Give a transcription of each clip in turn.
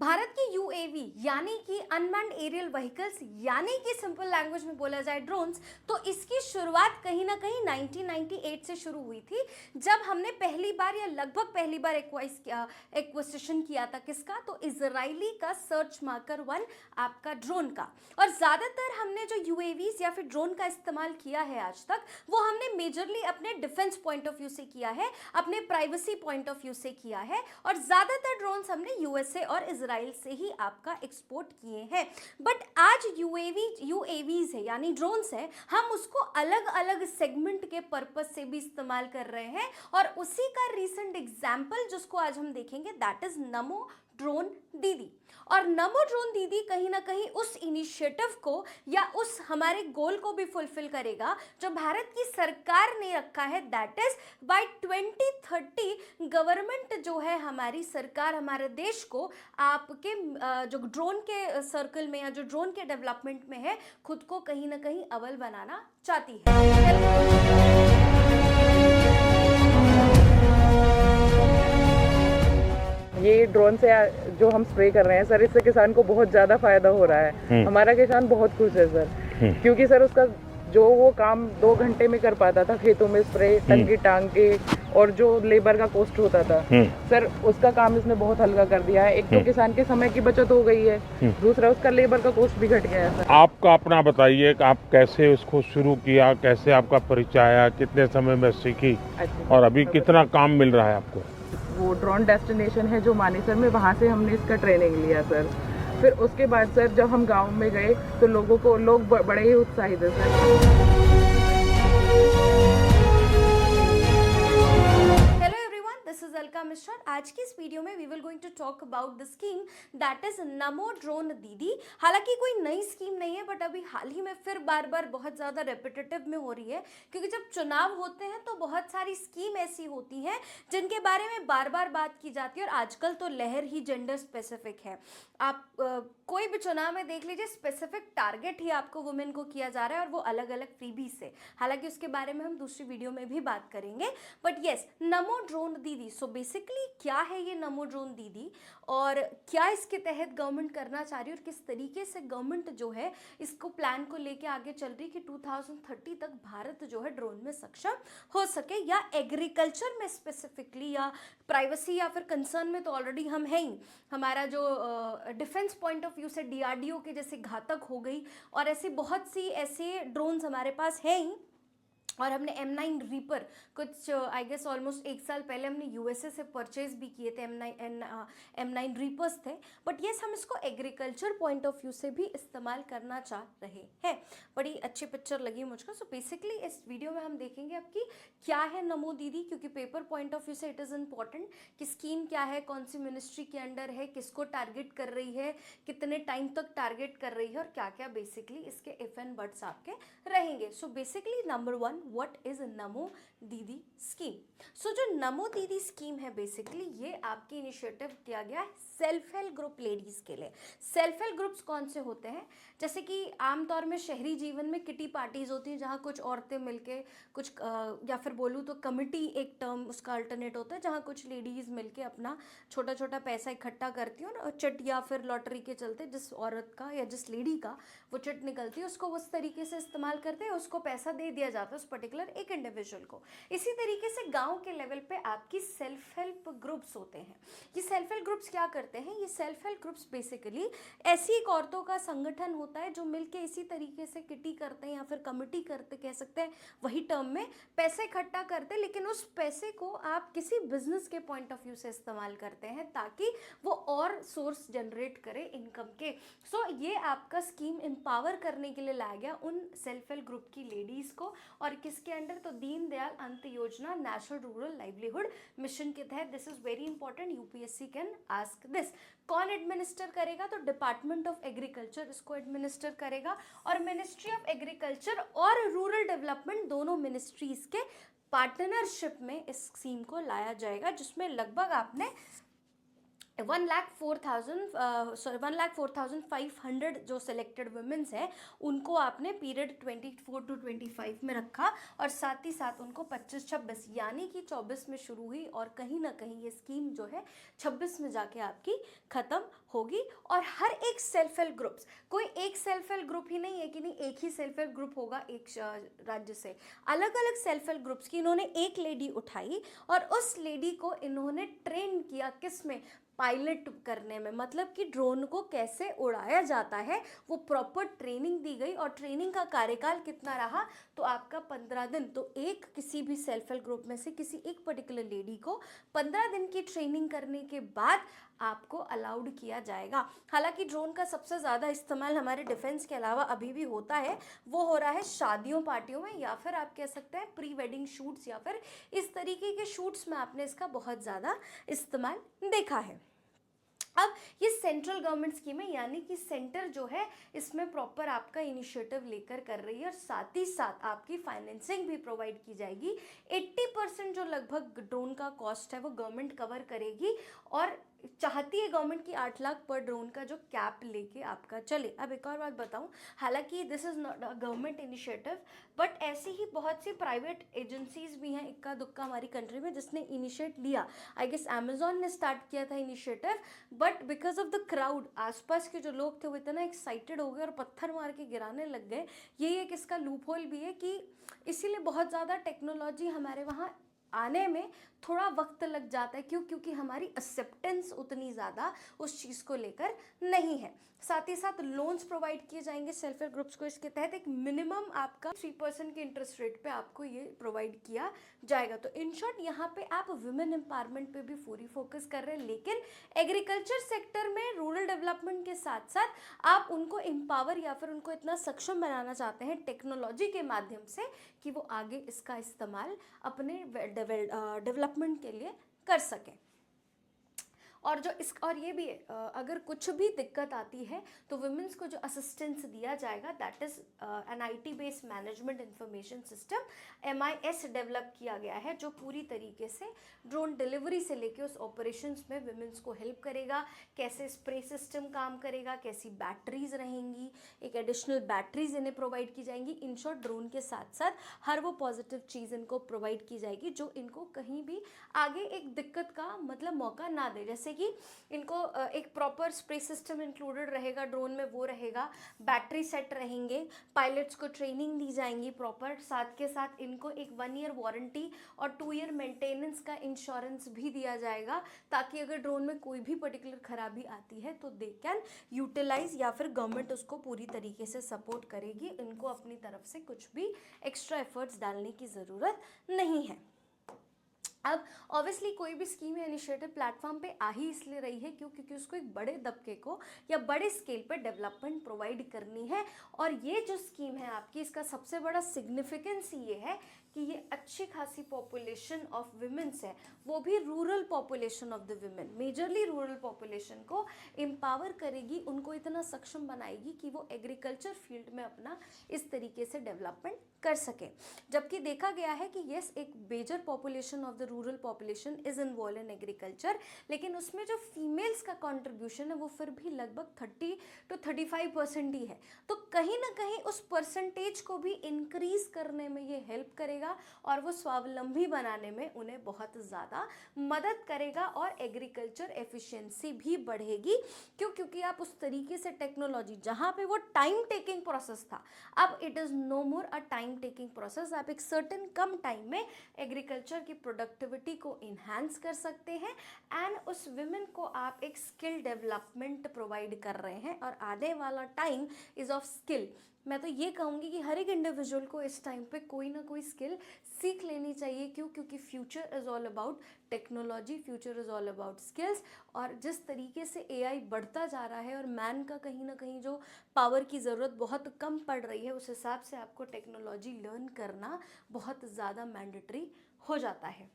भारत की यूएवी यानी कि अनमैन्ड एरियल व्हीकल्स यानी कि सिंपल लैंग्वेज में बोला जाए ड्रोन्स, तो इसकी शुरुआत कहीं ना कहीं 1998 से शुरू हुई थी, जब हमने पहली बार या लगभग पहली बार एक्विजिशन किया था। किसका? तो इजरायली का सर्च मार्कर 1 आपका ड्रोन का। और ज़्यादातर हमने जो यूएवीज या फिर ड्रोन का इस्तेमाल किया है आज तक, वो हमने मेजरली अपने डिफेंस पॉइंट ऑफ व्यू से किया है, अपने प्राइवेसी पॉइंट ऑफ व्यू से किया है, और ज़्यादातर ड्रोन्स हमने यूएसए और इजराइल से ही आपका एक्सपोर्ट किए हैं। बट आज यूएवीज है यानी ड्रोन्स है, हम उसको अलग अलग सेगमेंट के पर्पस से भी इस्तेमाल कर रहे हैं, और उसी का रीसेंट एग्जाम्पल जिसको आज हम देखेंगे दैट इज नमो ड्रोन दीदी। और नमो ड्रोन दीदी कहीं ना कहीं उस इनिशिएटिव को या उस हमारे गोल को भी फुलफिल करेगा जो भारत की सरकार ने रखा है, दैट इज बाय 2030 गवर्नमेंट जो है हमारी सरकार हमारे देश को आपके जो ड्रोन के सर्कल में या जो ड्रोन के डेवलपमेंट में है, खुद को कहीं ना कहीं अव्वल बनाना चाहती है। ये ड्रोन से जो हम स्प्रे कर रहे हैं सर, इससे किसान को बहुत ज़्यादा फायदा हो रहा है। हमारा किसान बहुत खुश है सर, क्योंकि सर उसका जो वो काम 2 घंटे में कर पाता था खेतों में स्प्रे टंकी टांग के, और जो लेबर का कॉस्ट होता था सर, उसका काम इसने बहुत हल्का कर दिया है। एक तो किसान के समय की बचत हो गई है, दूसरा उसका लेबर का कॉस्ट भी घट गया है सर। आपका अपना बताइए कि आप कैसे उसको शुरू किया, कैसे आपका परिचय आया, कितने समय में सीखी, और अभी कितना काम मिल रहा है आपको? वो ड्रोन डेस्टिनेशन है जो मानेसर में, वहाँ से हमने इसका ट्रेनिंग लिया सर। फिर उसके बाद सर जब हम गांव में गए तो लोग बड़े ही उत्साहित है sir. This is Alka Mishra. आज की इस वीडियो में we will going to talk about the scheme that is Namo drone Didi. हालांकि कोई नई स्कीम नहीं है, बट अभी हाल ही में फिर बार बार बहुत ज़्यादा रेपिटेटिव में हो रही है, क्योंकि जब चुनाव होते हैं तो बहुत सारी स्कीम ऐसी होती हैं जिनके बारे में बार बार बात की जाती है, और आजकल तो लहर ही जेंडर स्पेसिफिक है। आप कोई भी चुनाव में देख लीजिए, स्पेसिफिक टारगेट ही आपको वुमेन को किया जा रहा है, और वो अलग अलग फ्रीबी से। हालांकि उसके बारे में हम दूसरी वीडियो में भी बात करेंगे, बट येस, नमो ड्रोन दीदी। सो बेसिकली क्या है ये नमो ड्रोन दीदी, और क्या इसके तहत गवर्नमेंट करना चाह रही है, और किस तरीके से गवर्नमेंट जो है इसको प्लान को लेके आगे चल रही है कि 2030 तक भारत जो है ड्रोन में सक्षम हो सके, या एग्रीकल्चर में स्पेसिफिकली, या प्राइवेसी या फिर कंसर्न में तो ऑलरेडी हम हैं ही। हमारा जो डिफेंस पॉइंट ऑफ व्यू से डीआरडीओ के जैसे घातक हो गई, और ऐसी बहुत सी ऐसे ड्रोन्स हमारे पास हैं ही। और हमने M9 रीपर कुछ आई गेस ऑलमोस्ट 1 साल पहले हमने यूएसए से परचेज भी किए थे, M9 रीपर्स थे। बट येस, हम इसको एग्रीकल्चर पॉइंट ऑफ व्यू से भी इस्तेमाल करना चाह रहे हैं। बड़ी अच्छी पिक्चर लगी मुझको। सो बेसिकली इस वीडियो में हम देखेंगे आपकी क्या है नमो दीदी, क्योंकि पेपर पॉइंट ऑफ व्यू से इट इज़ इम्पॉर्टेंट कि स्कीम क्या है, कौन सी मिनिस्ट्री के अंडर है, किसको टारगेट कर रही है, कितने टाइम तक टारगेट कर रही है, और क्या क्या बेसिकली इसके इफ एंड बट्स आपके रहेंगे। So basically number 1, what is नमो दीदी स्कीम। सो जो नमो दीदी स्कीम है, बेसिकली ये आपकी इनिशिएटिव किया गया है सेल्फ हेल्प ग्रुप लेडीज के लिए। सेल्फ हेल्प ग्रुप्स कौन से होते हैं? जैसे कि आमतौर में शहरी जीवन में किटी पार्टीज होती हैं, जहाँ कुछ औरतें मिलके कुछ या फिर बोलूँ तो कमिटी एक टर्म उसका अल्टरनेट होता है, जहाँ कुछ लेडीज मिलके अपना छोटा छोटा पैसा इकट्ठा करती हैं, और चिट या फिर लॉटरी के चलते जिस औरत का या जिस लेडी का वो चिट निकलती है उसको उस तरीके से इस्तेमाल करते हैं, उसको पैसा दे दिया जाता है उस पर्टिकुलर एक इंडिविजुअल को। इसी तरीके से गांव के लेवल पे आपकी सेल्फ हेल्प ग्रुप्स होते हैं। ये सेल्फ हेल्प ग्रुप्स क्या करते हैं? ये सेल्फ हेल्प ग्रुप्स बेसिकली ऐसी एक औरतों का संगठन होता है जो मिलके इसी तरीके से किटी करते हैं या फिर कमिटी करते, कह सकते हैं वही टर्म में, पैसे इकट्ठा करते हैं, लेकिन उस पैसे को आप किसी बिजनेस के पॉइंट ऑफ व्यू से इस्तेमाल करते हैं ताकि वो और सोर्स जनरेट करे इनकम के। सो ये आपका स्कीम एम्पावर करने के लिए लाया गया उन सेल्फ हेल्प ग्रुप की लेडीज को, और किसके अंडर? तो दीनदयाल अंत योजना नेशनल रूरल लाइवलीहुड मिशन के तहत। This is very important, UPSC can ask this. कौन एडमिनिस्टर करेगा? तो डिपार्टमेंट ऑफ एग्रीकल्चर इसको एडमिनिस्टर करेगा, और मिनिस्ट्री ऑफ एग्रीकल्चर और रूरल डेवलपमेंट दोनों मिनिस्ट्रीज के पार्टनरशिप में इस स्कीम को लाया जाएगा, जिसमें लगभग आपने 1,04,500 जो सिलेक्टेड वुमेन्स हैं उनको आपने पीरियड 24 to 25 में रखा, और साथ ही साथ उनको 25-26 यानी कि 24 में शुरू हुई और कहीं ना कहीं ये स्कीम जो है 26 में जाके आपकी ख़त्म होगी। और हर एक सेल्फ हेल्प ग्रुप्स, कोई एक सेल्फ हेल्प ग्रुप ही नहीं है कि नहीं एक ही सेल्फ हेल्प ग्रुप होगा एक राज्य से, अलग अलग सेल्फ हेल्प ग्रुप्स की इन्होंने एक लेडी उठाई और उस लेडी को इन्होंने ट्रेन किया किस में, पायलट करने में, मतलब कि ड्रोन को कैसे उड़ाया जाता है वो प्रॉपर ट्रेनिंग दी गई। और ट्रेनिंग का कार्यकाल कितना रहा, तो आपका 15 दिन। तो एक किसी भी सेल्फ हेल्प ग्रुप में से किसी एक पर्टिकुलर लेडी को 15 दिन की ट्रेनिंग करने के बाद आपको अलाउड किया जाएगा। हालांकि ड्रोन का सबसे ज़्यादा इस्तेमाल हमारे डिफेंस के अलावा अभी भी होता है, वो हो रहा है शादियों पार्टियों में, या फिर आप कह सकते हैं प्री वेडिंग शूट्स, या फिर इस तरीके के शूट्स में आपने इसका बहुत ज़्यादा इस्तेमाल देखा है। अब ये सेंट्रल गवर्नमेंट स्कीम है, यानी कि सेंटर जो है इसमें प्रॉपर आपका इनिशिएटिव लेकर कर रही है, और साथ ही साथ आपकी फाइनेंसिंग भी प्रोवाइड की जाएगी। 80% जो लगभग ड्रोन का कॉस्ट है वो गवर्नमेंट कवर करेगी, और चाहती है गवर्नमेंट की 8 लाख पर ड्रोन का जो कैप लेके आपका चले। अब एक और बात बताऊं, हालांकि this is not a government initiative, but ऐसी ही बहुत सी प्राइवेट एजेंसीज भी हैं इक्का दुक्का हमारी कंट्री में जिसने इनिशिएट लिया। आई गेस अमेजोन ने स्टार्ट किया था initiative, but because of the crowd, आसपास के जो लोग थे वो इतना एक्साइटेड हो गए और पत्थर मार के गिराने लग गए। यही एक इसका लूप होल भी है कि इसीलिए बहुत ज़्यादा टेक्नोलॉजी हमारे वहाँ आने में थोड़ा वक्त लग जाता है। क्यों? क्योंकि हमारी एक्सेप्टेंस उतनी ज़्यादा उस चीज़ को लेकर नहीं है। साथ ही साथ लोन्स प्रोवाइड किए जाएंगे सेल्फ हेल्प ग्रुप्स को, इसके तहत एक मिनिमम आपका 3% के इंटरेस्ट रेट पे आपको ये प्रोवाइड किया जाएगा। तो इन शॉर्ट यहाँ पे आप वुमेन एम्पावरमेंट पे भी पूरी फोकस कर रहे हैं, लेकिन एग्रीकल्चर सेक्टर में रूरल डेवलपमेंट के साथ साथ आप उनको एम्पावर या फिर उनको इतना सक्षम बनाना चाहते हैं टेक्नोलॉजी के माध्यम से कि वो आगे इसका इस्तेमाल अपने डेवलपमेंट के लिए कर सकें। और जो इस और ये भी अगर कुछ भी दिक्कत आती है तो वुमेन्स को जो असिस्टेंस दिया जाएगा that is an IT based management information system, MIS develop किया गया है, जो पूरी तरीके से ड्रोन डिलीवरी से लेके उस ऑपरेशंस में वुमेन्स को हेल्प करेगा। कैसे स्प्रे सिस्टम काम करेगा, कैसी बैटरीज रहेंगी, एक एडिशनल बैटरीज इन्हें प्रोवाइड की जाएंगी। इन शॉर्ट ड्रोन के साथ साथ हर वो पॉजिटिव चीज़ इनको प्रोवाइड की जाएगी जो इनको कहीं भी आगे एक दिक्कत का मतलब मौका ना दे। जैसे कि इनको एक प्रॉपर स्प्रे सिस्टम इंक्लूडेड रहेगा ड्रोन में, वो रहेगा, बैटरी सेट रहेंगे, पायलट्स को ट्रेनिंग दी जाएंगी प्रॉपर, साथ के साथ इनको एक 1 ईयर वारंटी और 2 ईयर मेंटेनेंस का इंश्योरेंस भी दिया जाएगा, ताकि अगर ड्रोन में कोई भी पर्टिकुलर खराबी आती है तो दे कैन यूटिलाइज, या फिर गवर्नमेंट उसको पूरी तरीके से सपोर्ट करेगी। इनको अपनी तरफ से कुछ भी एक्स्ट्रा एफर्ट्स डालने की ज़रूरत नहीं है। अब ऑब्वियसली कोई भी स्कीम या इनिशिएटिव प्लेटफॉर्म पे आ ही इसलिए रही है क्योंकि उसको एक बड़े दबके को या बड़े स्केल पे डेवलपमेंट प्रोवाइड करनी है। और ये जो स्कीम है आपकी, इसका सबसे बड़ा सिग्निफिकेंस ये है कि ये अच्छी खासी पॉपुलेशन ऑफ विमेंस है, वो भी rural population of the women, majorly rural population को एम्पावर करेगी, उनको इतना सक्षम बनाएगी कि वो एग्रीकल्चर फील्ड में अपना इस तरीके से डेवलपमेंट कर सके। जबकि देखा गया है कि यस, एक major population of the rural population is involve in agriculture, लेकिन उसमें जो फीमेल्स का कंट्रीब्यूशन है वो फिर भी लगभग 30 to 35% ही है। तो कहीं ना कहीं उस परसेंटेज को भी इंक्रीज करने में ये हेल्प करेगा और वो स्वावलंबी बनाने में उन्हें बहुत ज़्यादा मदद करेगा और एग्रीकल्चर एफिशिएंसी भी बढ़ेगी। क्यों? क्योंकि आप उस तरीके से टेक्नोलॉजी, जहाँ पे वो टाइम टेकिंग प्रोसेस था, अब it is no more a time taking process. आप एक सर्टेन कम टाइम में एग्रीकल्चर की प्रोडक्टिविटी को इन्हांस कर सकते हैं एंड उस विमेन को आप एक स्किल डेवलपमेंट प्रोवाइड कर रहे हैं। और आने वाला टाइम इज़ ऑफ स्किल। मैं तो ये कहूँगी कि हर एक इंडिविजुअल को इस टाइम पे कोई ना कोई स्किल सीख लेनी चाहिए। क्यों? क्योंकि future is all about technology, future is all about skills. और जिस तरीके से AI बढ़ता जा रहा है और मैन का कहीं ना कहीं जो पावर की ज़रूरत बहुत कम पड़ रही है, उस हिसाब से आपको टेक्नोलॉजी लर्न करना बहुत ज़्यादा मैंडेटरी हो जाता है।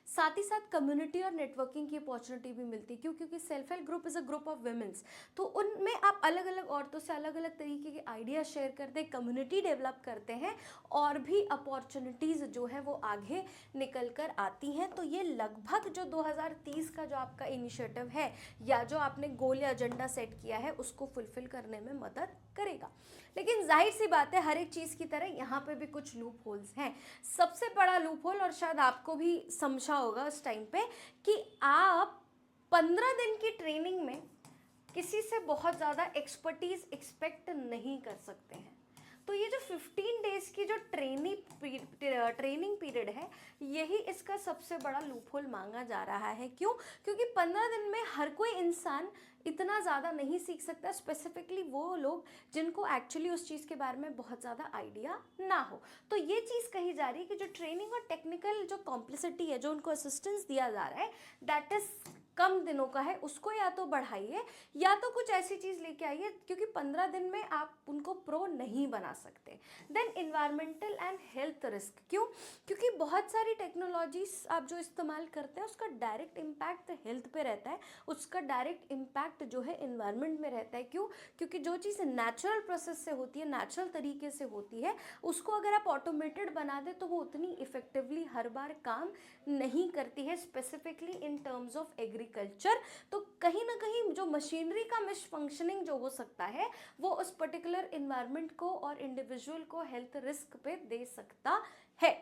साथ ही साथ कम्युनिटी और नेटवर्किंग की अपॉर्चुनिटी भी मिलती है। क्यों? क्योंकि self help group is a group of womens, तो उनमें आप अलग अलग औरतों से अलग अलग तरीके के आइडिया शेयर करते हैं, कम्युनिटी डेवलप करते हैं और भी अपॉर्चुनिटीज़ जो है वो आगे निकल कर आती हैं। तो ये लगभग जो 2030 का जो आपका इनिशिएटिव है या जो आपने गोल या एजेंडा सेट किया है उसको फुलफिल करने में मदद करेगा। लेकिन जाहिर सी बात है, हर एक चीज़ की तरह यहाँ पे भी कुछ लूप होल्स हैं। सबसे बड़ा लूप होल, और शायद आपको भी समझा होगा उस टाइम पे, कि आप 15 दिन की ट्रेनिंग में किसी से बहुत ज़्यादा एक्सपर्टीज एक्सपेक्ट नहीं कर सकते हैं। तो ये जो 15 डेज की जो ट्रेनिंग पीरियड है, यही इसका सबसे बड़ा लूप होल मांगा जा रहा है। क्यों? क्योंकि 15 दिन में हर कोई इंसान इतना ज़्यादा नहीं सीख सकता, स्पेसिफिकली वो लोग जिनको एक्चुअली उस चीज़ के बारे में बहुत ज़्यादा आइडिया ना हो। तो ये चीज़ कही जा रही है कि जो ट्रेनिंग और टेक्निकल जो कॉम्प्लिसिटी है, जो उनको असिस्टेंस दिया जा रहा है, दैट इज़ कम दिनों का है, उसको या तो बढ़ाइए या तो कुछ ऐसी चीज़ लेके आइए, क्योंकि 15 दिन में आप उनको प्रो नहीं बना सकते। Then environmental and health risk. क्यों? क्योंकि बहुत सारी टेक्नोलॉजीज आप जो इस्तेमाल करते हैं उसका डायरेक्ट इम्पैक्ट हेल्थ पे रहता है, उसका डायरेक्ट इम्पैक्ट जो है इन्वायरमेंट में रहता है। क्यों? क्योंकि जो चीज़ नेचुरल प्रोसेस से होती है, नेचुरल तरीके से होती है, उसको अगर आप ऑटोमेटेड बना दें तो वो उतनी इफेक्टिवली हर बार काम नहीं करती है, specifically in terms of agriculture. तो कहीं ना कहीं जो मशीनरी का मिस फंक्शनिंग जो हो सकता है वो उस पर्टिकुलर इन्वायरमेंट को और इंडिविजुअल को हेल्थ रिस्क पे दे सकता है।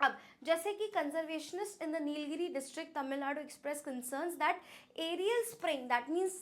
अब जैसे कि conservationist in the Nilgiri district Tamil Nadu express concerns that aerial spraying, that means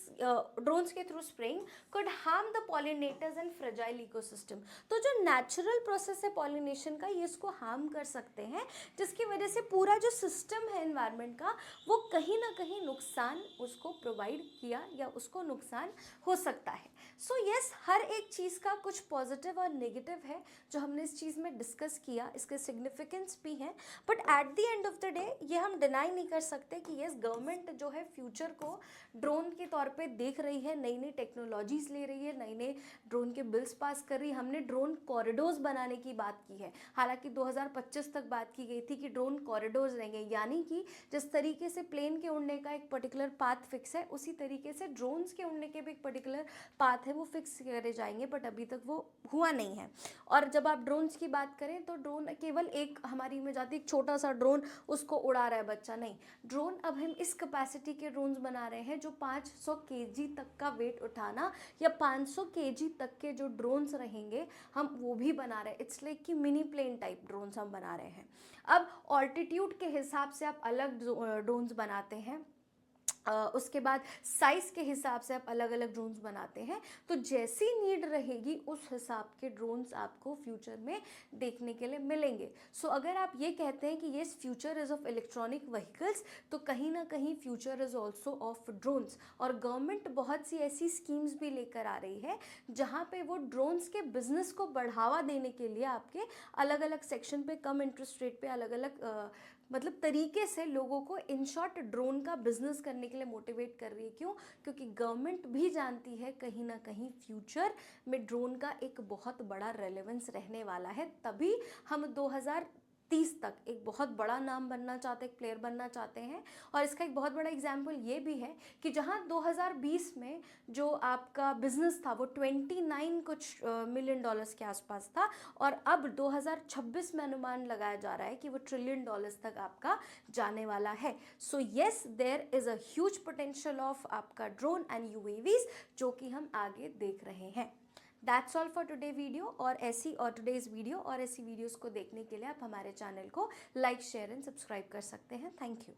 drones के through spraying, could harm the pollinators and fragile ecosystem. तो जो नेचुरल प्रोसेस है पॉलिनेशन का, ये इसको हार्म कर सकते हैं, जिसकी वजह से पूरा जो सिस्टम है एनवायरनमेंट का वो कहीं ना कहीं नुकसान उसको प्रोवाइड किया या उसको नुकसान हो सकता है। सो यस, हर एक चीज़ का कुछ पॉजिटिव और नेगेटिव है जो हमने इस चीज़ में डिस्कस किया, इसके सिग्निफिकेंस भी हैं। But at the end of the day ये हम डिनाई नहीं कर सकते कि यस, गवर्नमेंट जो है फ्यूचर को ड्रोन के तौर पे देख रही है, नई नई टेक्नोलॉजीज़ ले रही है, नई नई ड्रोन के बिल्स पास कर रही है। हमने ड्रोन कॉरिडोर्स बनाने की बात की है, हालांकि 2025 तक बात की गई थी कि ड्रोन कॉरिडोर्स रहेंगे, यानी कि जिस तरीके से प्लेन के उड़ने का एक पर्टिकुलर पाथ फिक्स है, उसी तरीके से ड्रोन्स के उड़ने के भी एक पर्टिकुलर पाथ है वो फिक्स करे जाएंगे। बट अभी तक वो हुआ नहीं है। और जब आप ड्रोन्स की बात करें तो ड्रोन केवल एक हमारी में जाती, एक छोटा सा ड्रोन उसको उड़ा रहा है बच्चा, नहीं। ड्रोन अब हम इस कैपेसिटी के ड्रोन्स बना रहे हैं जो 500 kg तक का वेट उठाना या 500 kg तक के जो ड्रोन्स रहेंगे हम वो भी बना रहे हैं। इट्स लाइक कि मिनी प्लेन टाइप ड्रोन्स हम बना रहे हैं। अब ऑल्टीट्यूड के हिसाब से आप अलग ड्रोन्स बनाते हैं, उसके बाद साइज़ के हिसाब से आप अलग अलग ड्रोन्स बनाते हैं। तो जैसी नीड रहेगी उस हिसाब के ड्रोन्स आपको फ्यूचर में देखने के लिए मिलेंगे। सो अगर आप ये कहते हैं कि yes, future is of electronic vehicles, तो कहीं ना कहीं future is also of drones. और गवर्नमेंट बहुत सी ऐसी स्कीम्स भी लेकर आ रही है जहाँ पे वो ड्रोन्स के बिजनेस को बढ़ावा देने के लिए आपके अलग अलग सेक्शन पे कम इंटरेस्ट रेट पे अलग अलग मतलब तरीके से लोगों को इन शॉर्ट ड्रोन का बिजनेस करने के लिए मोटिवेट कर रही है। क्यों? क्योंकि गवर्नमेंट भी जानती है कहीं ना कहीं फ्यूचर में ड्रोन का एक बहुत बड़ा रेलेवेंस रहने वाला है। तभी हम 2030 तक एक बहुत बड़ा नाम बनना चाहते हैं, एक प्लेयर बनना चाहते हैं। और इसका एक बहुत बड़ा एग्जाम्पल ये भी है कि जहाँ 2020 में जो आपका बिजनेस था वो 29 कुछ मिलियन डॉलर्स के आसपास था, और अब 2026 में अनुमान लगाया जा रहा है कि वो $1 ट्रिलियन तक आपका जाने वाला है। So yes, there is a huge potential of आपका ड्रोन एंड यूएवीज जो कि हम आगे देख रहे हैं। That's all for today video. और ऐसी और टुडेज़ वीडियो और ऐसी वीडियोस को देखने के लिए आप हमारे चैनल को लाइक, शेयर एंड सब्सक्राइब कर सकते हैं। Thank you.